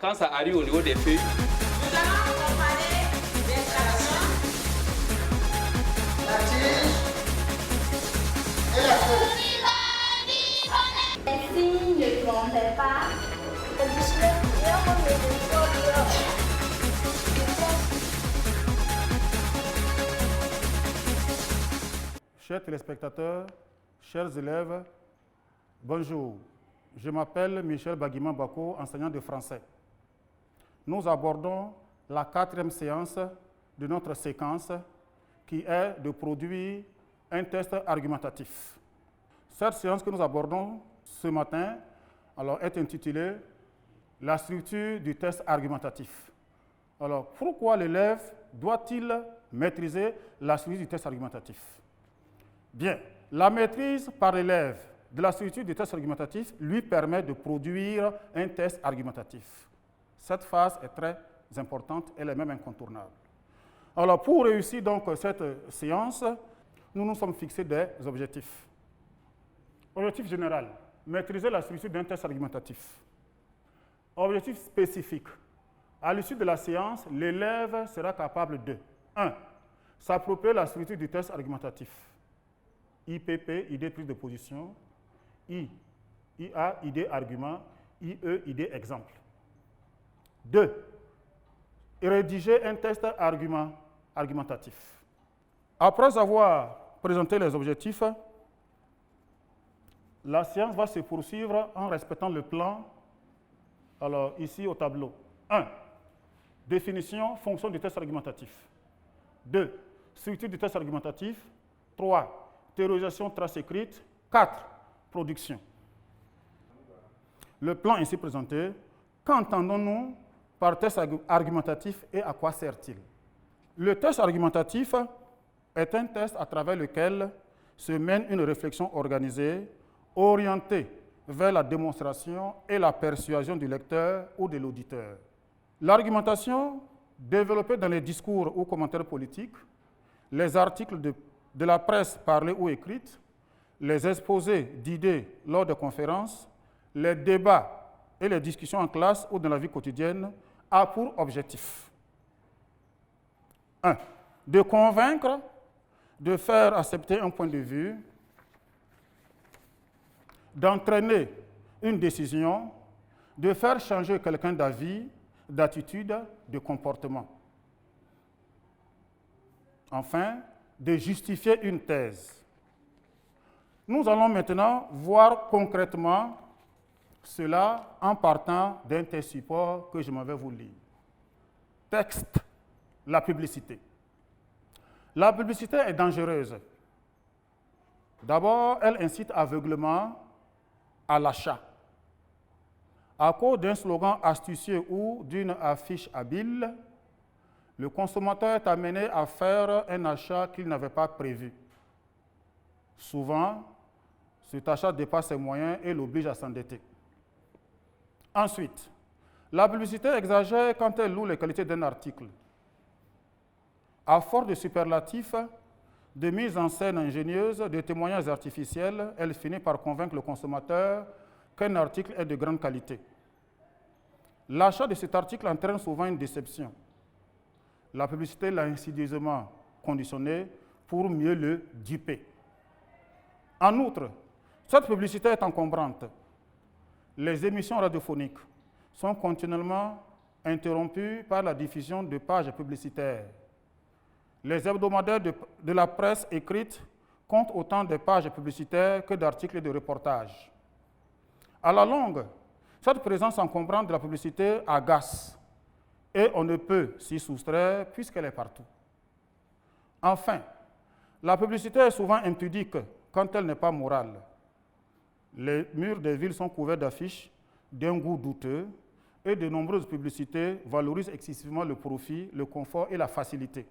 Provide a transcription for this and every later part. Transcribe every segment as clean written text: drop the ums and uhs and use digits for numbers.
quand ça arrive au niveau des feuilles, nous allons comparer l'installation, la tige et la feuille. Les signes ne trompaient pas. Chers téléspectateurs, chers élèves, bonjour. Je m'appelle Michel Baguiman Bako, enseignant de français. Nous abordons la 4e séance de notre séquence qui est de produire un test argumentatif. Cette séance que nous abordons ce matin est intitulée « La structure du test argumentatif ». Alors, pourquoi l'élève doit-il maîtriser la structure du test argumentatif? Bien, la maîtrise par l'élève de la structure du test argumentatif lui permet de produire un test argumentatif. Cette phase est très importante, elle est même incontournable. Alors, pour réussir donc cette séance, nous nous sommes fixés des objectifs. Objectif général, maîtriser la structure d'un test argumentatif. Objectif spécifique, à l'issue de la séance, l'élève sera capable de 1. S'approprier la structure du test argumentatif. IPP, idée prise de position. IA, idée argument. IE, idée exemple. 2. Rédiger un test argumentatif. Après avoir présenté les objectifs, la séance va se poursuivre en respectant le plan, alors ici au tableau. 1. Définition, fonction du test argumentatif. 2. Structure du test argumentatif. 3. Théorisation, trace écrite. 4. Production. Le plan ainsi présenté, qu'entendons-nous par test argumentatif et à quoi sert-il? Le test argumentatif est un test à travers lequel se mène une réflexion organisée, orientée vers la démonstration et la persuasion du lecteur ou de l'auditeur. L'argumentation, développée dans les discours ou commentaires politiques, les articles de la presse parlée ou écrite, les exposés d'idées lors de conférences, les débats et les discussions en classe ou dans la vie quotidienne, a pour objectif 1. De convaincre, de faire accepter un point de vue, d'entraîner une décision, de faire changer quelqu'un d'avis, d'attitude, de comportement. Enfin, de justifier une thèse. Nous allons maintenant voir concrètement cela en partant d'un test support que je m'en vais vous lire. Texte, la publicité. La publicité est dangereuse. D'abord, elle incite aveuglement à l'achat. À cause d'un slogan astucieux ou d'une affiche habile, le consommateur est amené à faire un achat qu'il n'avait pas prévu. Souvent, cet achat dépasse ses moyens et l'oblige à s'endetter. Ensuite, la publicité exagère quand elle loue les qualités d'un article. À force de superlatifs, de mise en scène ingénieuse, de témoignages artificiels, elle finit par convaincre le consommateur qu'un article est de grande qualité. L'achat de cet article entraîne souvent une déception. La publicité l'a insidieusement conditionné pour mieux le duper. En outre, cette publicité est encombrante. Les émissions radiophoniques sont continuellement interrompues par la diffusion de pages publicitaires. Les hebdomadaires de la presse écrite comptent autant de pages publicitaires que d'articles et de reportages. À la longue, cette présence encombrante de la publicité agace et on ne peut s'y soustraire puisqu'elle est partout. Enfin, la publicité est souvent impudique quand elle n'est pas morale. Les murs des villes sont couverts d'affiches d'un goût douteux et de nombreuses publicités valorisent excessivement le profit, le confort et la facilité.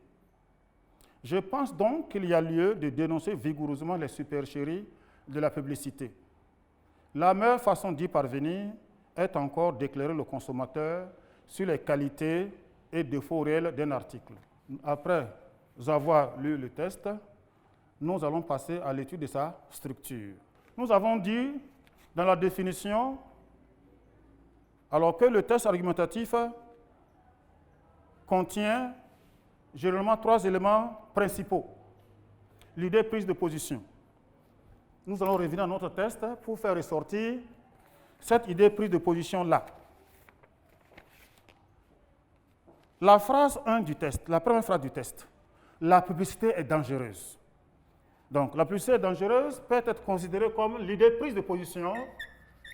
Je pense donc qu'il y a lieu de dénoncer vigoureusement les supercheries de la publicité. La meilleure façon d'y parvenir est encore d'éclairer le consommateur sur les qualités et défauts réels d'un article. Après avoir lu le test, nous allons passer à l'étude de sa structure. Nous avons dit dans la définition Alors que le test argumentatif contient généralement 3 éléments principaux. L'idée prise de position. Nous allons revenir à notre test pour faire ressortir cette idée prise de position-là. La phrase 1 du test, la première phrase du test, la publicité est dangereuse. Donc, la publicité est dangereuse peut être considérée comme l'idée prise de position.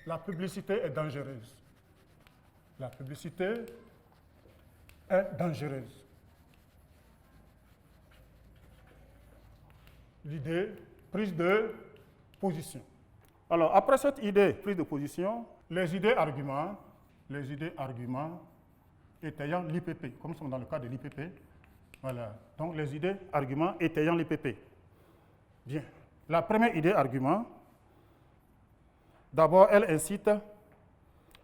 La publicité est dangereuse. La publicité est dangereuse. L'idée prise de position. Alors, après cette idée prise de position, les idées arguments étayant l'IPP, comme nous sommes dans le cas de l'IPP. Voilà. Donc, les idées arguments étayant l'IPP. Bien. La première idée argument, d'abord, elle incite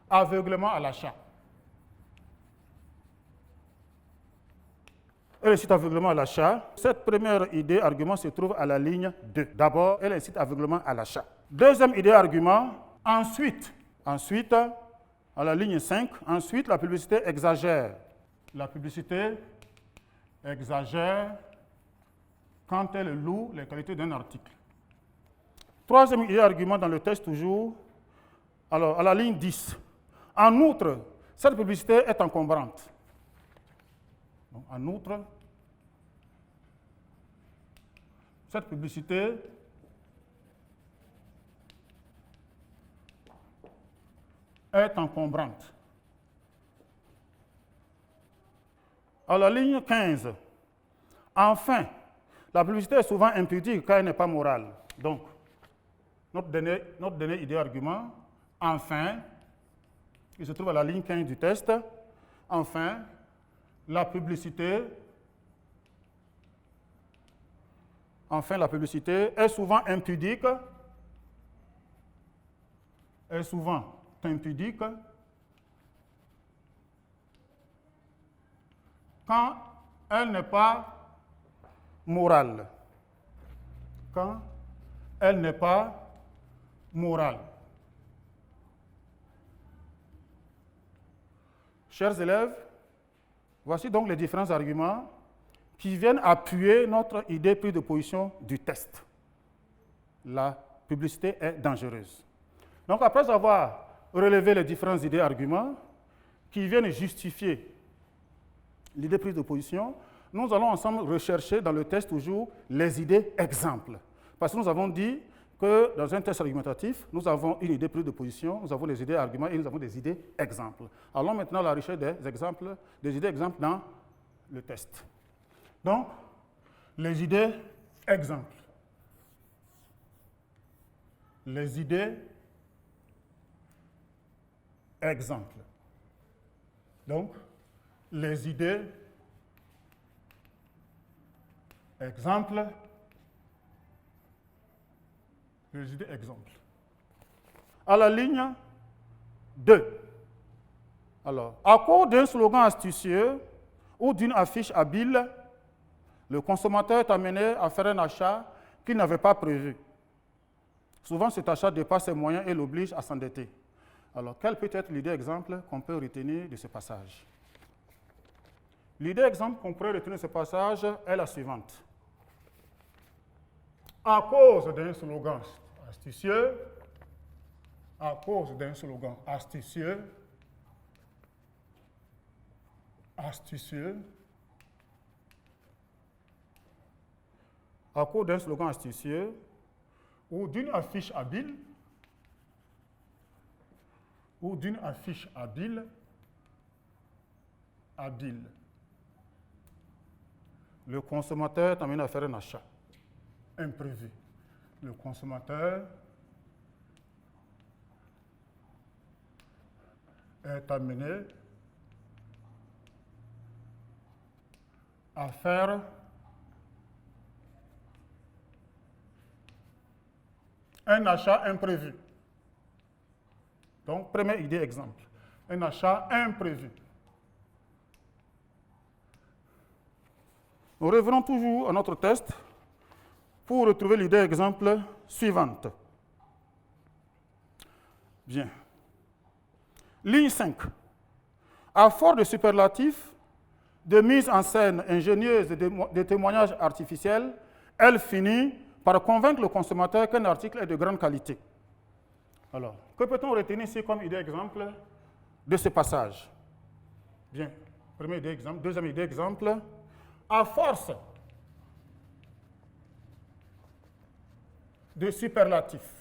aveuglement à l'achat. Elle incite aveuglement à l'achat. Cette première idée argument se trouve à la ligne 2. D'abord, elle incite aveuglement à l'achat. Deuxième idée argument, ensuite, à la ligne 5, ensuite, la publicité exagère. La publicité exagère quand elle loue les qualités d'un article. Troisième idée argument dans le texte toujours, alors à la ligne 10. En outre, cette publicité est encombrante. Donc, en outre, cette publicité est encombrante. À la ligne 15, enfin, la publicité est souvent impudique car elle n'est pas morale. Donc, notre dernier idée argument, enfin, il se trouve à la ligne 15 du test, enfin, la publicité est souvent impudique, quand elle n'est pas morale. Quand elle n'est pas morale. Chers élèves, voici donc les différents arguments qui viennent appuyer notre idée prise de position du test. La publicité est dangereuse. Donc, après avoir relevé les différents idées arguments qui viennent justifier l'idée prise de position, nous allons ensemble rechercher dans le test toujours les idées exemples. Parce que nous avons dit que dans un test argumentatif, nous avons une idée prise de position, nous avons des idées arguments et nous avons des idées exemples. Allons maintenant à la recherche des idées exemples dans le test. Donc, les idées exemples. Les idées exemples. Donc, les idées exemples. Les idées exemples. À la ligne 2. Alors, à cause d'un slogan astucieux ou d'une affiche habile, le consommateur est amené à faire un achat qu'il n'avait pas prévu. Souvent, cet achat dépasse ses moyens et l'oblige à s'endetter. Alors, quelle peut être l'idée exemple qu'on peut retenir de ce passage? L'idée exemple qu'on peut retenir de ce passage est la suivante. À cause d'un slogan astucieux, à cause d'un slogan astucieux, à cause d'un slogan astucieux ou d'une affiche habile, le consommateur est amené à faire un achat imprévu. Le consommateur est amené à faire un achat imprévu. Donc, première idée exemple. Un achat imprévu. Nous revenons toujours à notre test pour retrouver l'idée exemple suivante. Bien. Ligne 5. À force de superlatifs, de mise en scène ingénieuse et de témoignages artificiels, elle finit par convaincre le consommateur qu'un article est de grande qualité. Alors, que peut-on retenir ici comme idée exemple de ce passage? Bien, première idée exemple. Deuxième idée exemple. À force de superlatifs,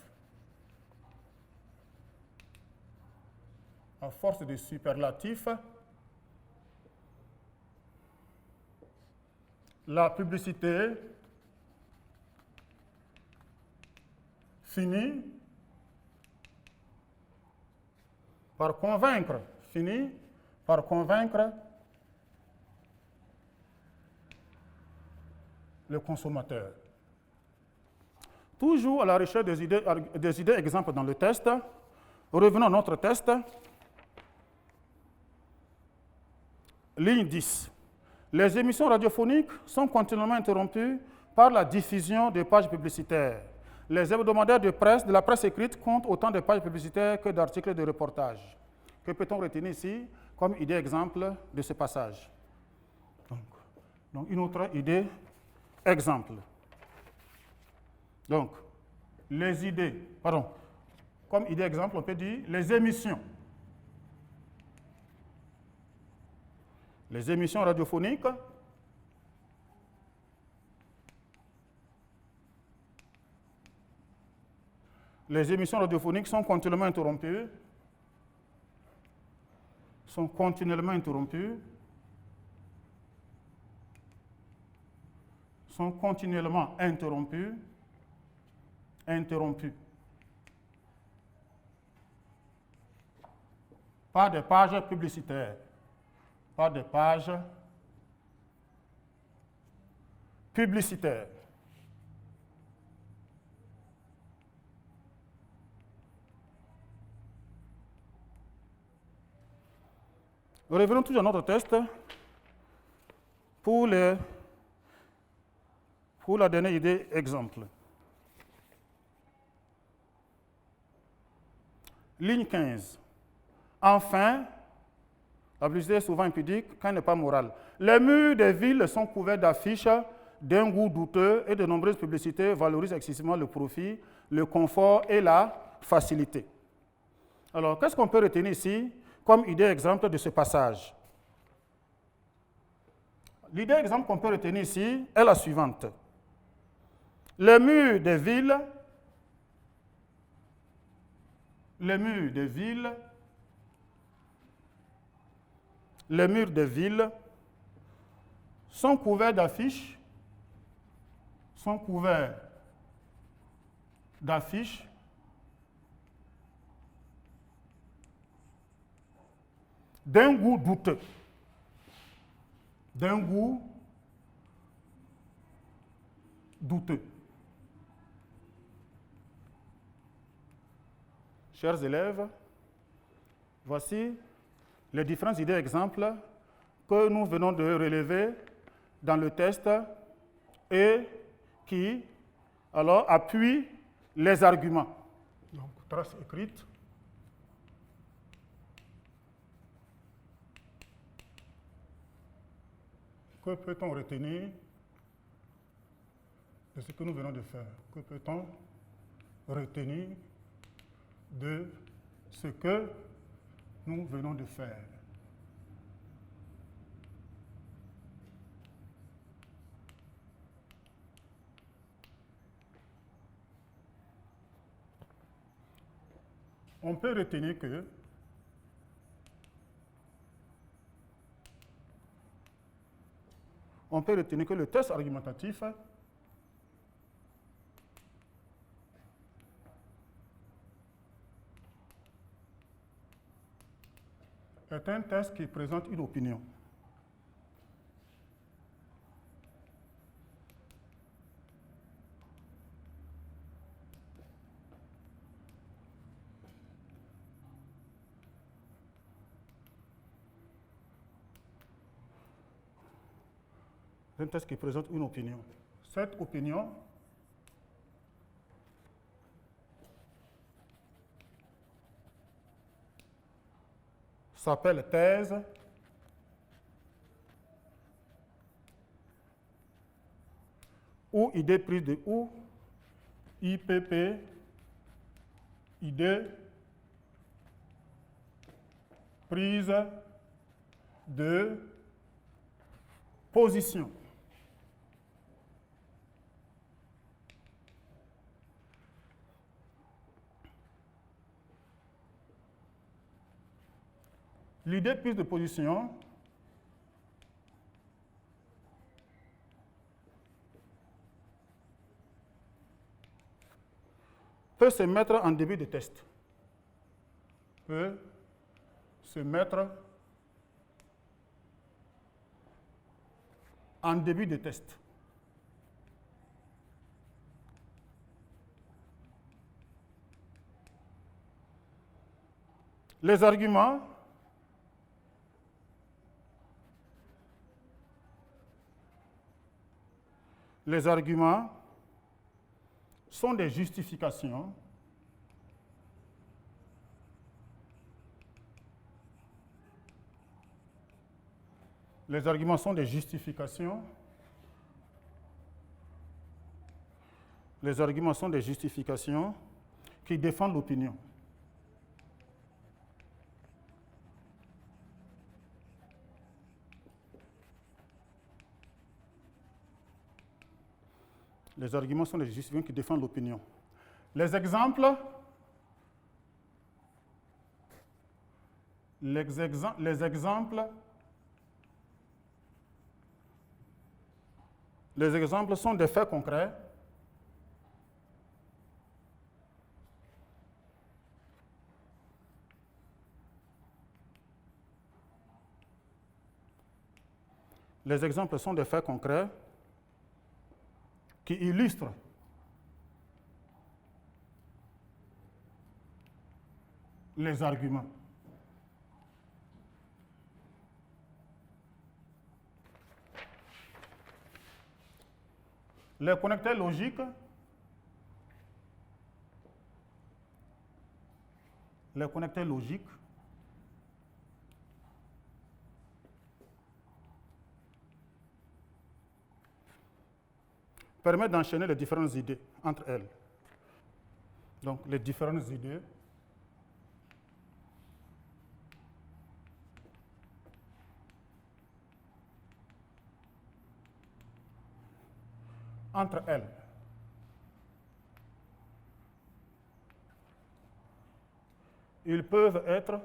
la publicité finit par convaincre le consommateur. Toujours à la recherche des idées exemples dans le test, revenons à notre test. Ligne 10. Les émissions radiophoniques sont continuellement interrompues par la diffusion de pages publicitaires. Les hebdomadaires de presse, de la presse écrite, comptent autant de pages publicitaires que d'articles de reportage. Que peut-on retenir ici comme idée exemple de ce passage? Donc une autre idée exemple. Donc, comme idée exemple, on peut dire les émissions. Les émissions radiophoniques sont continuellement interrompues. Par des pages publicitaires. Revenons toujours à notre test pour la dernière idée exemple. Ligne 15. Enfin, la publicité est souvent impudique quand elle n'est pas morale. Les murs des villes sont couverts d'affiches d'un goût douteux et de nombreuses publicités valorisent excessivement le profit, le confort et la facilité. Alors, qu'est-ce qu'on peut retenir ici comme idée exemple de ce passage? L'idée exemple qu'on peut retenir ici est la suivante. Les murs des villes sont couverts d'affiches d'un goût douteux. Chers élèves, voici les différentes idées exemples que nous venons de relever dans le test et qui alors appuient les arguments. Donc, trace écrite. Que peut-on retenir de ce que nous venons de faire? Que peut-on retenir de ce que nous venons de faire? On peut retenir que le test argumentatif est un test qui présente une opinion. Un test qui présente une opinion. Cette opinion s'appelle thèse ou idée prise de ou, IPP, idée prise de position. L'idée prise de position peut se mettre en début de test. Peut se mettre en début de test. Les arguments sont des justifications Les arguments sont des justifications. Les arguments sont des justifications qui défendent l'opinion. Les arguments sont des justifications qui défendent l'opinion. Les exemples, sont des faits concrets Les exemples sont des faits concrets qui illustrent les arguments. Les connecteurs logiques permettent d'enchaîner les différentes idées entre elles. Donc, les différentes idées entre elles. Ils peuvent être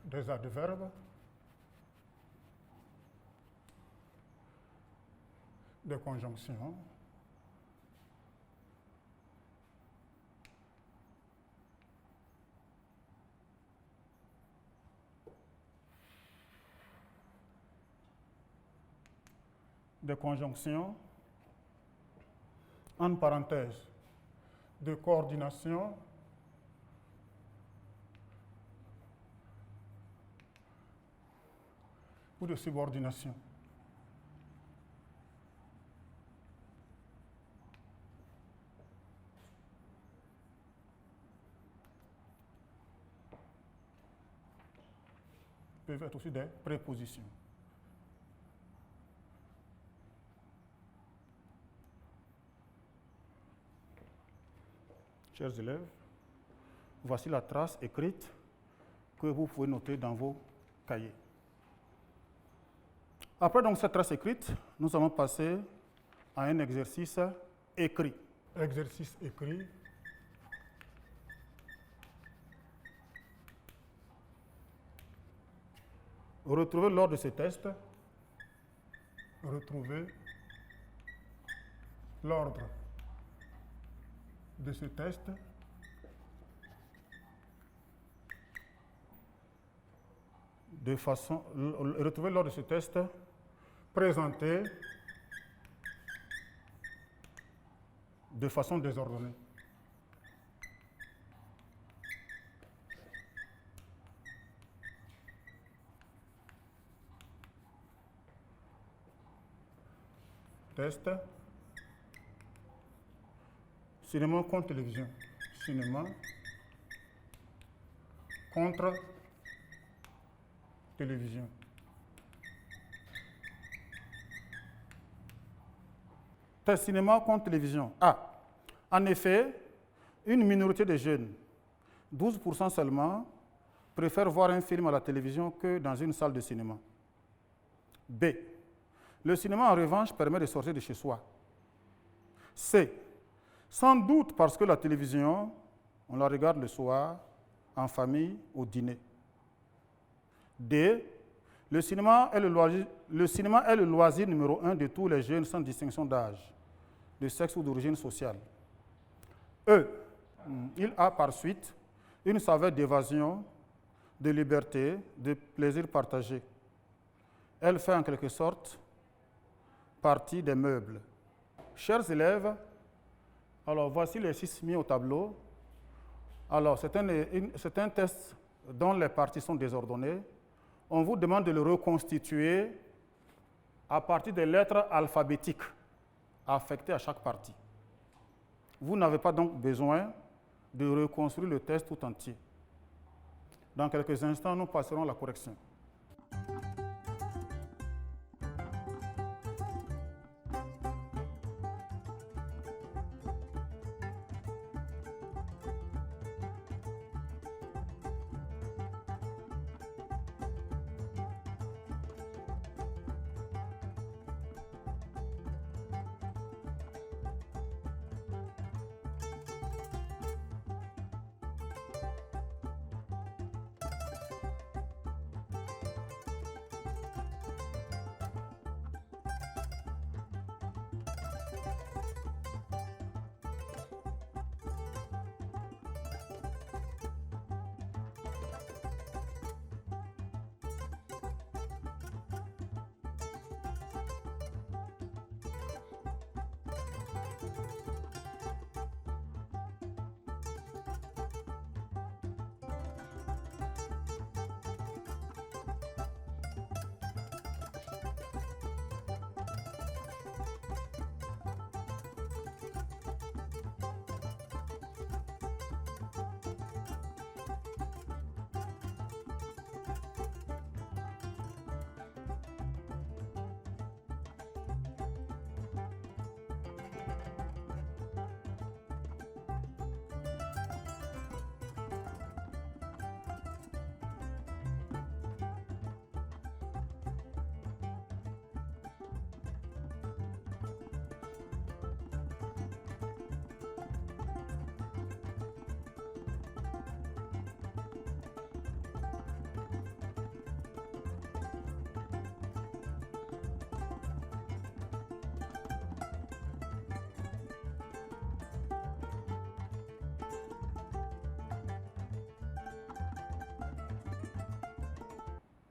des adverbes, des conjonctions, en parenthèse, de coordination, ou de subordination. Peuvent être aussi des prépositions. Chers élèves, voici la trace écrite que vous pouvez noter dans vos cahiers. Après donc cette trace écrite, nous allons passer à un exercice écrit. Exercice écrit. Retrouvez lors de ce test, l'ordre de ce test présenté de façon désordonnée. Test. Cinéma contre télévision. Cinéma contre télévision. Test cinéma contre télévision. A. En effet, une minorité de jeunes, 12% seulement, préfèrent voir un film à la télévision que dans une salle de cinéma. B. Le cinéma, en revanche, permet de sortir de chez soi. C. Sans doute parce que la télévision, on la regarde le soir, en famille, au dîner. D. Le cinéma est le loisir numéro 1 de tous les jeunes sans distinction d'âge, de sexe ou d'origine sociale. E. Il a par suite une saveur d'évasion, de liberté, de plaisir partagé. Elle fait en quelque sorte partie des meubles. Chers élèves, alors voici les 6 mis au tableau. Alors c'est un test dont les parties sont désordonnées. On vous demande de le reconstituer à partir des lettres alphabétiques affectées à chaque partie. Vous n'avez pas donc besoin de reconstruire le test tout entier. Dans quelques instants, nous passerons à la correction.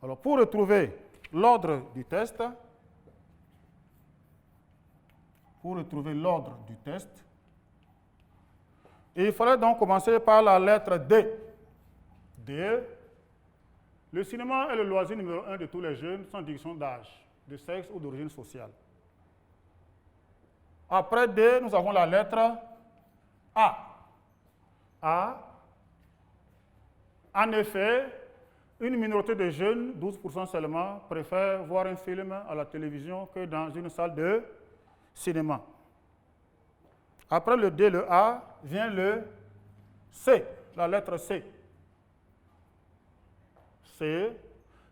Alors, pour retrouver l'ordre du test, il fallait donc commencer par la lettre D. D. Le cinéma est le loisir numéro 1 de tous les jeunes sans distinction d'âge, de sexe ou d'origine sociale. Après D, nous avons la lettre A. A. En effet, une minorité de jeunes, 12% seulement, préfèrent voir un film à la télévision que dans une salle de cinéma. Après le D, le A, vient le C, la lettre C. C,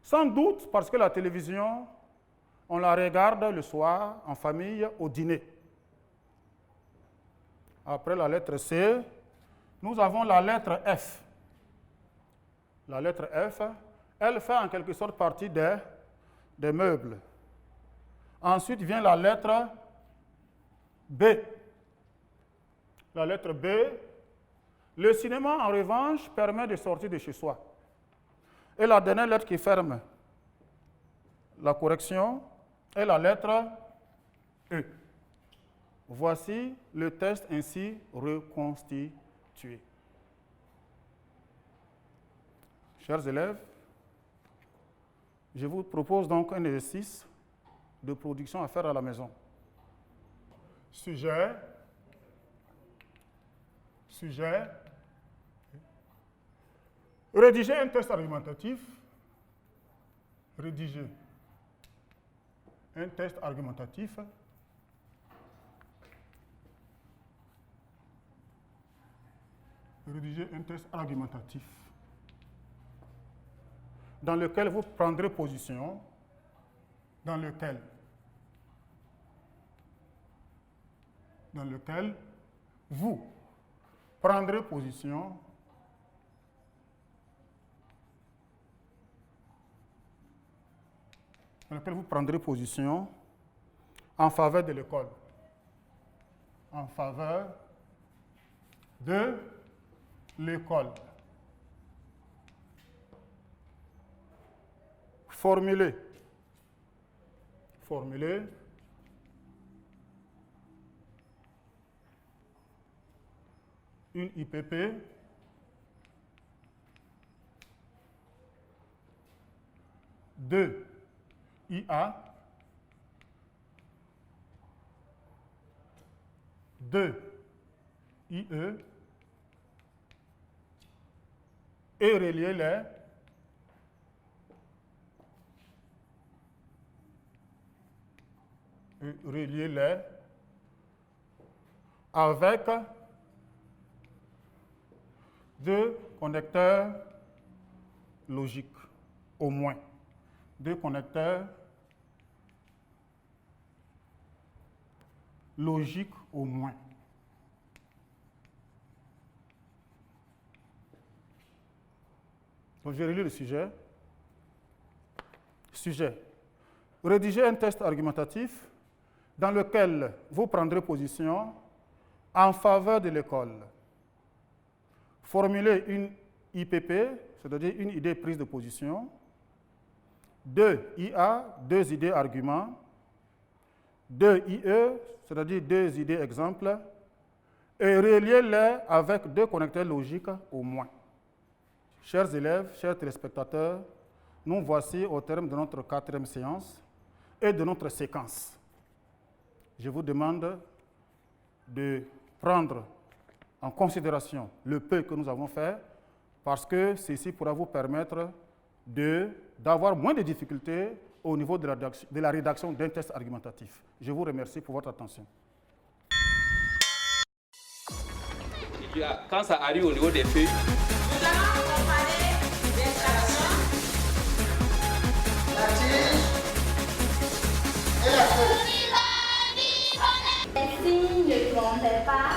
sans doute parce que la télévision, on la regarde le soir, en famille, au dîner. Après la lettre C, nous avons la lettre F. La lettre F, elle fait en quelque sorte partie des meubles. Ensuite vient la lettre B. La lettre B, le cinéma en revanche permet de sortir de chez soi. Et la dernière lettre qui ferme la correction est la lettre E. Voici le test ainsi reconstitué. Chers élèves, je vous propose donc un exercice de production à faire à la maison. sujet, sujet. Rédiger un texte argumentatif. Rédiger un texte argumentatif. Rédiger un texte argumentatif dans lequel vous prendrez position, dans lequel vous prendrez position en faveur de l'école. En faveur de l'école. Formuler. Une IPP deux IA, 2 IE et relier-les avec deux connecteurs logiques, au moins. Deux connecteurs logiques au moins. Donc, je vais relire le sujet. Sujet. Rédiger un texte argumentatif dans lequel vous prendrez position en faveur de l'école. Formuler une IPP, c'est-à-dire une idée prise de position. 2 IA, 2 idées arguments. 2 IE, c'est-à-dire 2 idées exemples. Et relier-les avec 2 connecteurs logiques au moins. Chers élèves, chers téléspectateurs, nous voici au terme de notre 4e séance et de notre séquence. Je vous demande de prendre en considération le peu que nous avons fait, parce que ceci pourra vous permettre d'avoir moins de difficultés au niveau de la rédaction d'un texte argumentatif. Je vous remercie pour votre attention. Quand ça arrive au niveau des feuilles, Nous allons comparer l'installation, la tige et la feuille. Les signes ne trompent pas.